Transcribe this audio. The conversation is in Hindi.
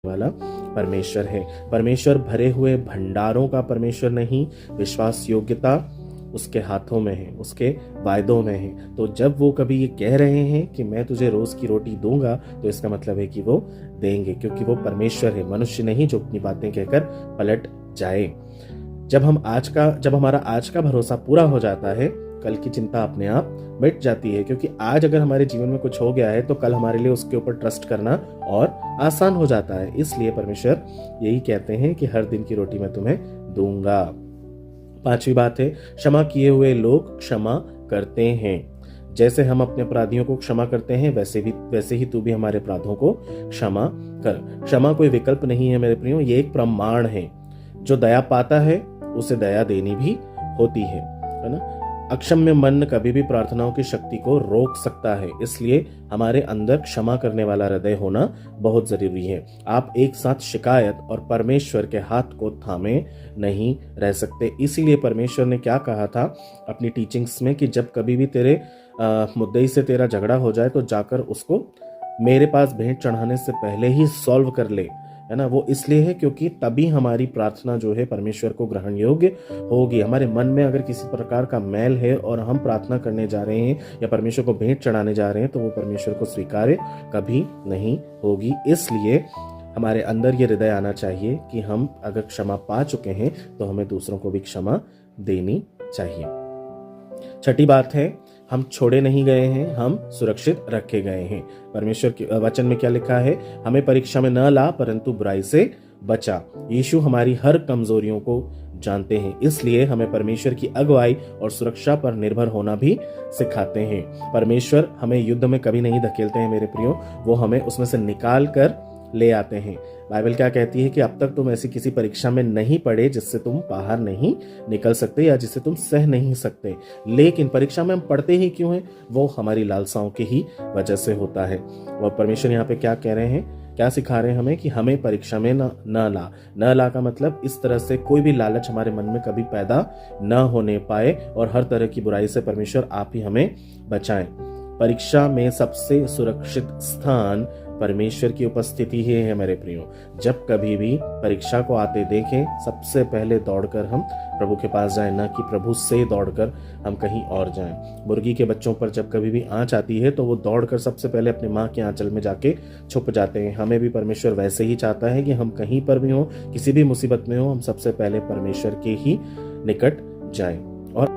वाला परमेश्वर है। परमेश्वर भरे हुए भंडारों का परमेश्वर नहीं, विश्वास योग्यता उसके हाथों में है, उसके वायदों में है। तो जब वो कभी ये कह रहे हैं कि मैं तुझे रोज की रोटी दूंगा, तो इसका मतलब है कि वो देंगे, क्योंकि वो परमेश्वर है, मनुष्य नहीं जो अपनी बातें कहकर पलट जाए। जब हमारा आज का भरोसा पूरा हो जाता है, कल की चिंता अपने आप मिट जाती है, क्योंकि आज अगर हमारे जीवन में कुछ हो गया है तो कल हमारे लिए उसके ऊपर ट्रस्ट करना और आसान हो जाता है। इसलिए परमेश्वर यही कहते हैं कि हर दिन की रोटी मैं तुम्हें दूंगा। 5वीं बात है, क्षमा किए हुए लोग क्षमा करते हैं। जैसे हम अपने अपराधियों को क्षमा करते हैं, वैसे ही तू भी हमारे अपराधों को क्षमा कर। क्षमा कोई विकल्प नहीं है मेरे प्रियो, ये एक प्रमाण है। जो दया पाता है उसे दया देनी भी होती है ना। अक्षम्य मन कभी भी प्रार्थनाओं की शक्ति को रोक सकता है, इसलिए हमारे अंदर क्षमा करने वाला हृदय होना बहुत जरूरी है। आप एक साथ शिकायत और परमेश्वर के हाथ को थामे नहीं रह सकते। इसीलिए परमेश्वर ने क्या कहा था अपनी टीचिंग्स में कि जब कभी भी तेरे मुद्दई से तेरा झगड़ा हो जाए तो जाकर उसको मेरे पास भेंट चढ़ाने से पहले ही सॉल्व कर ले, है ना। वो इसलिए है क्योंकि तभी हमारी प्रार्थना जो है परमेश्वर को ग्रहण योग्य होगी। हमारे मन में अगर किसी प्रकार का मैल है और हम प्रार्थना करने जा रहे हैं या परमेश्वर को भेंट चढ़ाने जा रहे हैं, तो वो परमेश्वर को स्वीकार्य कभी नहीं होगी। इसलिए हमारे अंदर ये हृदय आना चाहिए कि हम अगर क्षमा पा चुके हैं तो हमें दूसरों को भी क्षमा देनी चाहिए। 6ठी बात है, हम छोड़े नहीं गए हैं, हम सुरक्षित रखे गए हैं। परमेश्वर के वचन में क्या लिखा है, हमें परीक्षा में न ला परंतु बुराई से बचा। यीशु हमारी हर कमजोरियों को जानते हैं, इसलिए हमें परमेश्वर की अगुवाई और सुरक्षा पर निर्भर होना भी सिखाते हैं। परमेश्वर हमें युद्ध में कभी नहीं धकेलते हैं मेरे प्रियो, वो हमें उसमें से निकाल कर ले आते हैं। बाइबल क्या कहती है कि अब तक तुम ऐसी किसी परीक्षा में नहीं पड़े जिससे तुम बाहर नहीं निकल सकते या जिसे तुम सह नहीं सकते। लेकिन परीक्षा में हम पढ़ते ही क्यों हैं, वो हमारी लालसाओं की ही वजह से होता है। और परमेश्वर यहाँ पे क्या कह रहे हैं, क्या सिखा रहे हैं हमें कि हमें परीक्षा में न ला का मतलब इस तरह से कोई भी लालच हमारे मन में कभी पैदा न होने पाए और हर तरह की बुराई से परमेश्वर आप ही हमें बचाएं। परीक्षा में सबसे सुरक्षित स्थान परमेश्वर की उपस्थिति ही है मेरे प्रियो। जब कभी भी परीक्षा को आते देखें, सबसे पहले दौड़कर हम प्रभु के पास जाएं, ना कि प्रभु से दौड़कर हम कहीं और जाएं। मुर्गी के बच्चों पर जब कभी भी आंच आती है तो वो दौड़कर सबसे पहले अपने माँ के आंचल में जाके छुप जाते हैं। हमें भी परमेश्वर वैसे ही चाहता है कि हम कहीं पर भी हो, किसी भी मुसीबत में हो, हम सबसे पहले परमेश्वर के ही निकट जाएं। और